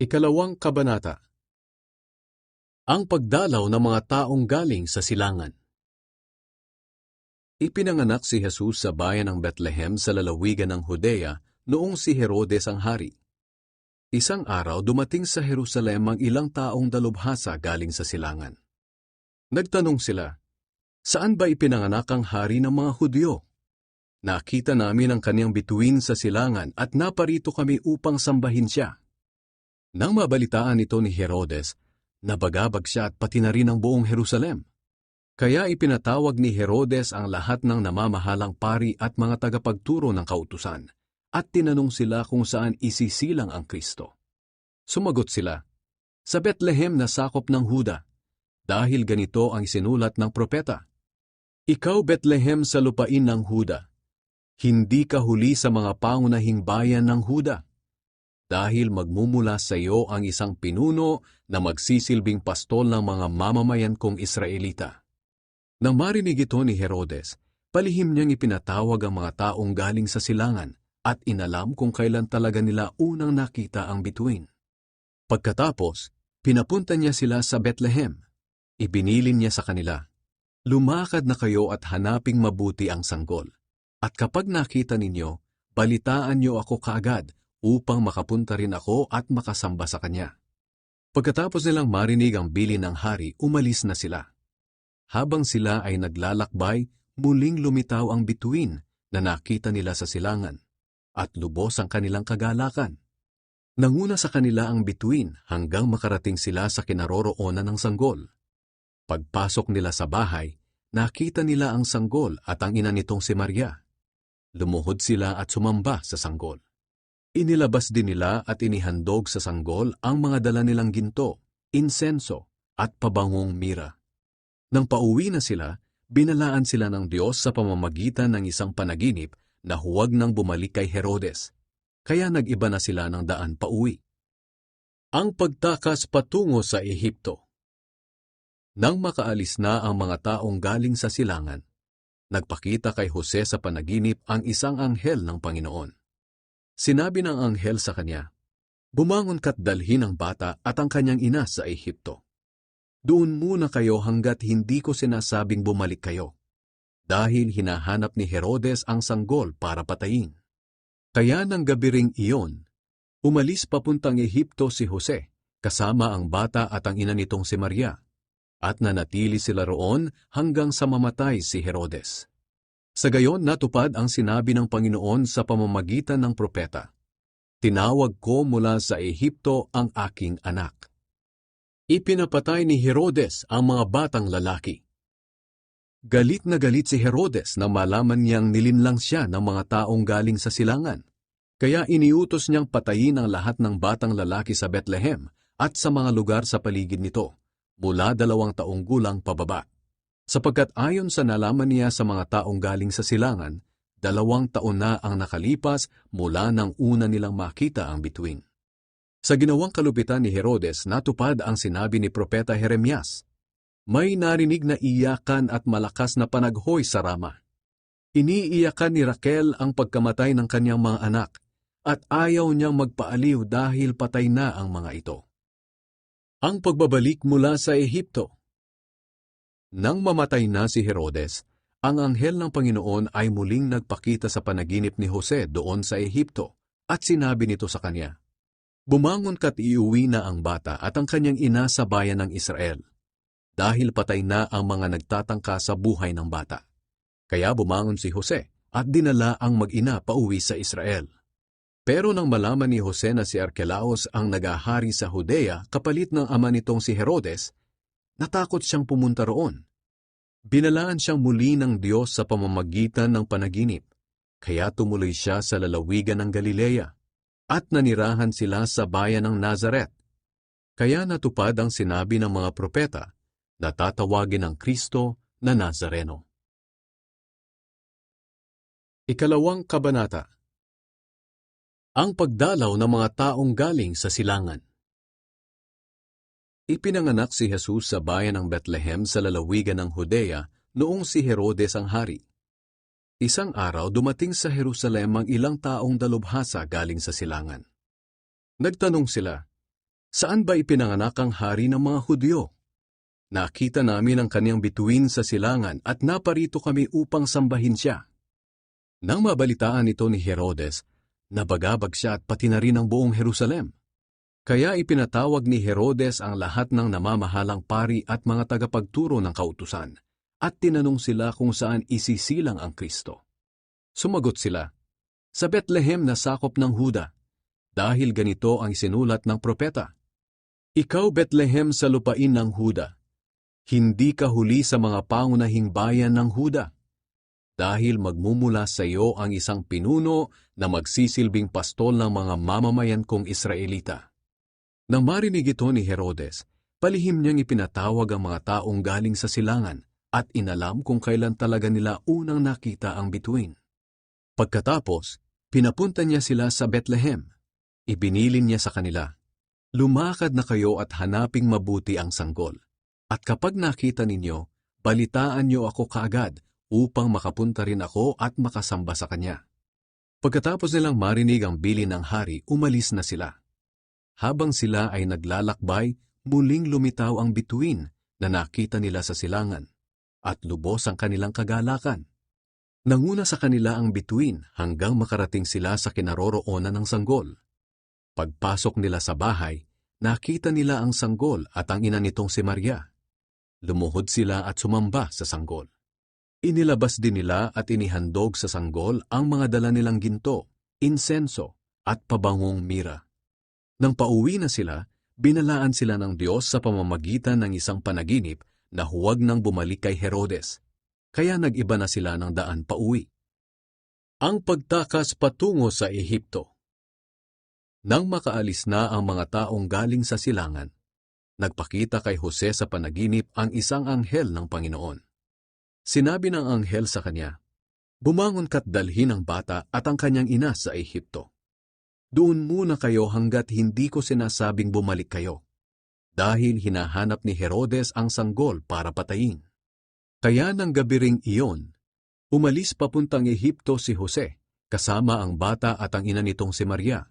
Ikalawang kabanata. Ang pagdalaw ng mga taong galing sa silangan. Ipinanganak si Jesus sa bayan ng Bethlehem sa lalawigan ng Judea noong si Herodes ang hari. Isang araw dumating sa Jerusalem ang ilang taong dalubhasa galing sa silangan. Nagtanong sila, "Saan ba ipinanganak ang hari ng mga Hudyo? Nakita namin ang kaniyang bituin sa silangan at naparito kami upang sambahin siya." Nang mabalitaan ito ni Herodes, nabagabag siya at pati na rin ang buong Jerusalem. Kaya ipinatawag ni Herodes ang lahat ng namamahalang pari at mga tagapagturo ng kautusan, at tinanong sila kung saan isisilang ang Kristo. Sumagot sila, "Sa Bethlehem na sakop ng Huda, dahil ganito ang isinulat ng propeta. Ikaw Bethlehem sa lupain ng Huda, hindi ka huli sa mga pangunahing bayan ng Huda. Dahil magmumula sa iyo ang isang pinuno na magsisilbing pastol ng mga mamamayan kong Israelita." Nang marinig ito ni Herodes, palihim niyang ipinatawag ang mga taong galing sa silangan at inalam kung kailan talaga nila unang nakita ang bituin. Pagkatapos, pinapunta niya sila sa Bethlehem. Ibinilin niya sa kanila, "Lumakad na kayo at hanaping mabuti ang sanggol. At kapag nakita ninyo, balitaan niyo ako kaagad upang makapunta rin ako at makasamba sa kanya." Pagkatapos nilang marinig ang bilin ng hari, umalis na sila. Habang sila ay naglalakbay, muling lumitaw ang bituin na nakita nila sa silangan, at lubos ang kanilang kagalakan. Nanguna sa kanila ang bituin hanggang makarating sila sa kinaroroonan ng sanggol. Pagpasok nila sa bahay, nakita nila ang sanggol at ang ina nitong si Maria. Lumuhod sila at sumamba sa sanggol. Inilabas din nila at inihandog sa sanggol ang mga dala nilang ginto, insenso, at pabangong mira. Nang pauwi na sila, binalaan sila ng Diyos sa pamamagitan ng isang panaginip na huwag nang bumalik kay Herodes. Kaya nag-iba na sila ng daan pauwi. Ang pagtakas patungo sa Ehipto. Nang makaalis na ang mga taong galing sa silangan, nagpakita kay Jose sa panaginip ang isang anghel ng Panginoon. Sinabi ng anghel sa kanya, "Bumangon ka't dalhin ang bata at ang kanyang ina sa Ehipto. Doon muna kayo hanggat hindi ko sinasabing bumalik kayo, dahil hinahanap ni Herodes ang sanggol para patayin." Kaya ng gabi ring iyon, umalis papuntang Ehipto si Jose, kasama ang bata at ang ina nitong si Maria, at nanatili sila roon hanggang sa mamatay si Herodes. Sa gayon natupad ang sinabi ng Panginoon sa pamamagitan ng propeta, "Tinawag ko mula sa Ehipto ang aking anak." Ipinapatay ni Herodes ang mga batang lalaki. Galit na galit si Herodes nang malaman niyang nilinlang siya ng mga taong galing sa silangan. Kaya iniutos niyang patayin ang lahat ng batang lalaki sa Bethlehem at sa mga lugar sa paligid nito, mula 2 taong gulang pababa. Sapagkat ayon sa nalaman niya sa mga taong galing sa silangan, 2 taon na ang nakalipas mula nang una nilang makita ang bituin. Sa ginawang kalupitan ni Herodes, natupad ang sinabi ni Propeta Jeremias. May narinig na iyakan at malakas na panaghoy sa Rama. Iniiyakan ni Raquel ang pagkamatay ng kanyang mga anak, at ayaw niyang magpaaliw dahil patay na ang mga ito. Ang pagbabalik mula sa Ehipto. Nang mamatay na si Herodes, ang anghel ng Panginoon ay muling nagpakita sa panaginip ni Jose doon sa Ehipto, at sinabi nito sa kanya, "Bumangon ka't iuwi na ang bata at ang kanyang ina sa bayan ng Israel, dahil patay na ang mga nagtatangka sa buhay ng bata." Kaya bumangon si Jose at dinala ang mag-ina pauwi sa Israel. Pero nang malaman ni Jose na si Archelaus ang nagahari sa Judea kapalit ng ama nitong si Herodes, natakot siyang pumunta roon. Binalaan siyang muli ng Diyos sa pamamagitan ng panaginip, kaya tumuloy siya sa lalawigan ng Galilea, at nanirahan sila sa bayan ng Nazaret. Kaya natupad ang sinabi ng mga propeta na tatawagin ng Kristo na Nazareno. Ikalawang kabanata. Ang pagdalaw ng mga taong galing sa silangan. Ipinanganak si Jesus sa bayan ng Bethlehem sa lalawigan ng Judea noong si Herodes ang hari. Isang araw dumating sa Jerusalem ang ilang taong dalubhasa galing sa silangan. Nagtanong sila, Saan ba ipinanganak ang hari ng mga Hudyo? Nakita namin ang kanyang bituin sa silangan at naparito kami upang sambahin siya. Nang mabalitaan ito ni Herodes, nabagabag siya at pati na rin ang buong Jerusalem. Kaya ipinatawag ni Herodes ang lahat ng namamahalang pari at mga tagapagturo ng kautusan, at tinanong sila kung saan isisilang ang Kristo. Sumagot sila, sa Bethlehem na sakop ng Huda, dahil ganito ang isinulat ng propeta. Ikaw Bethlehem sa lupain ng Huda, hindi ka huli sa mga pangunahing bayan ng Huda, dahil magmumula sa iyo ang isang pinuno na magsisilbing pastol ng mga mamamayan kong Israelita. Nang marinig ito ni Herodes, palihim niyang ipinatawag ang mga taong galing sa silangan at inalam kung kailan talaga nila unang nakita ang bituin. Pagkatapos, pinapunta niya sila sa Bethlehem. Ibinilin niya sa kanila, lumakad na kayo at hanaping mabuti ang sanggol. At kapag nakita ninyo, balitaan niyo ako kaagad upang makapunta rin ako at makasamba sa kanya. Pagkatapos nilang marinig ang bilin ng hari, umalis na sila. Habang sila ay naglalakbay, muling lumitaw ang bituin na nakita nila sa silangan, at lubos ang kanilang kagalakan. Nanguna sa kanila ang bituin hanggang makarating sila sa kinaroroonan ng sanggol. Pagpasok nila sa bahay, nakita nila ang sanggol at ang ina nitong si Maria. Lumuhod sila at sumamba sa sanggol. Inilabas din nila at inihandog sa sanggol ang mga dala nilang ginto, insenso at pabangong mira. Nang pauwi na sila, binalaan sila ng Diyos sa pamamagitan ng isang panaginip na huwag nang bumalik kay Herodes, kaya nag-iba na sila ng daan pauwi. Ang pagtakas patungo sa Ehipto. Nang makaalis na ang mga taong galing sa silangan, nagpakita kay Jose sa panaginip ang isang anghel ng Panginoon. Sinabi ng anghel sa kanya, bumangon ka't dalhin ang bata at ang kanyang ina sa Ehipto. Doon muna kayo hanggat hindi ko sinasabing bumalik kayo, dahil hinahanap ni Herodes ang sanggol para patayin. Kaya nang gabi ring iyon, umalis papuntang Ehipto si Jose, kasama ang bata at ang ina nitong si Maria,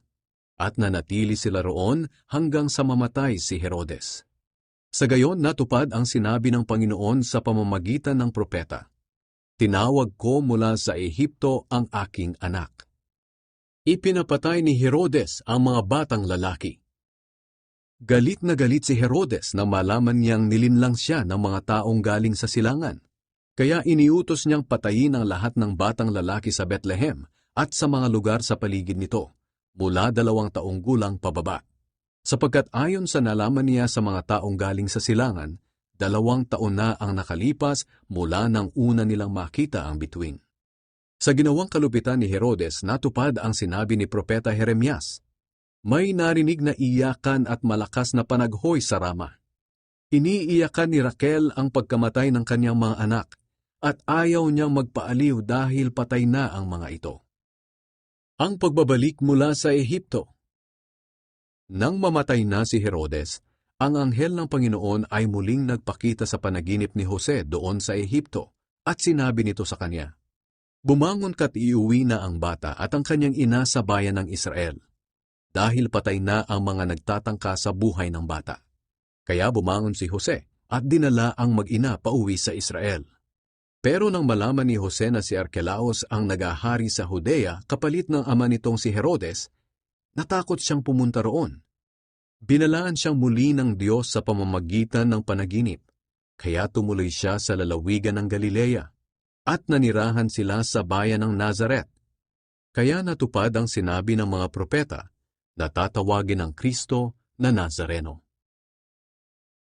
at nanatili sila roon hanggang sa mamatay si Herodes. Sa gayon natupad ang sinabi ng Panginoon sa pamamagitan ng propeta, tinawag ko mula sa Ehipto ang aking anak. Ipinapatay ni Herodes ang mga batang lalaki. Galit na galit si Herodes na malaman niyang nilinlang siya ng mga taong galing sa silangan. Kaya iniutos niyang patayin ang lahat ng batang lalaki sa Bethlehem at sa mga lugar sa paligid nito, mula 2 taong gulang pababa. Sapagkat ayon sa nalaman niya sa mga taong galing sa silangan, 2 taon na ang nakalipas mula nang una nilang makita ang bituin. Sa ginawang kalupitan ni Herodes, natupad ang sinabi ni Propeta Jeremias. May narinig na iyakan at malakas na panaghoy sa Rama. Iniiyakan ni Raquel ang pagkamatay ng kanyang mga anak, at ayaw niyang magpaaliw dahil patay na ang mga ito. Ang pagbabalik mula sa Ehipto. Nang mamatay na si Herodes, ang anghel ng Panginoon ay muling nagpakita sa panaginip ni Jose doon sa Ehipto, at sinabi nito sa kanya, bumangon ka't iuwi na ang bata at ang kanyang ina sa bayan ng Israel, dahil patay na ang mga nagtatangka sa buhay ng bata. Kaya bumangon si Jose at dinala ang mag-ina pauwi sa Israel. Pero nang malaman ni Jose na si Archelaus ang nagahari sa Judea kapalit ng ama nitong si Herodes, natakot siyang pumunta roon. Binalaan siyang muli ng Diyos sa pamamagitan ng panaginip, kaya tumuloy siya sa lalawigan ng Galilea, at nanirahan sila sa bayan ng Nazaret. Kaya natupad ang sinabi ng mga propeta na tatawagin ng Kristo na Nazareno.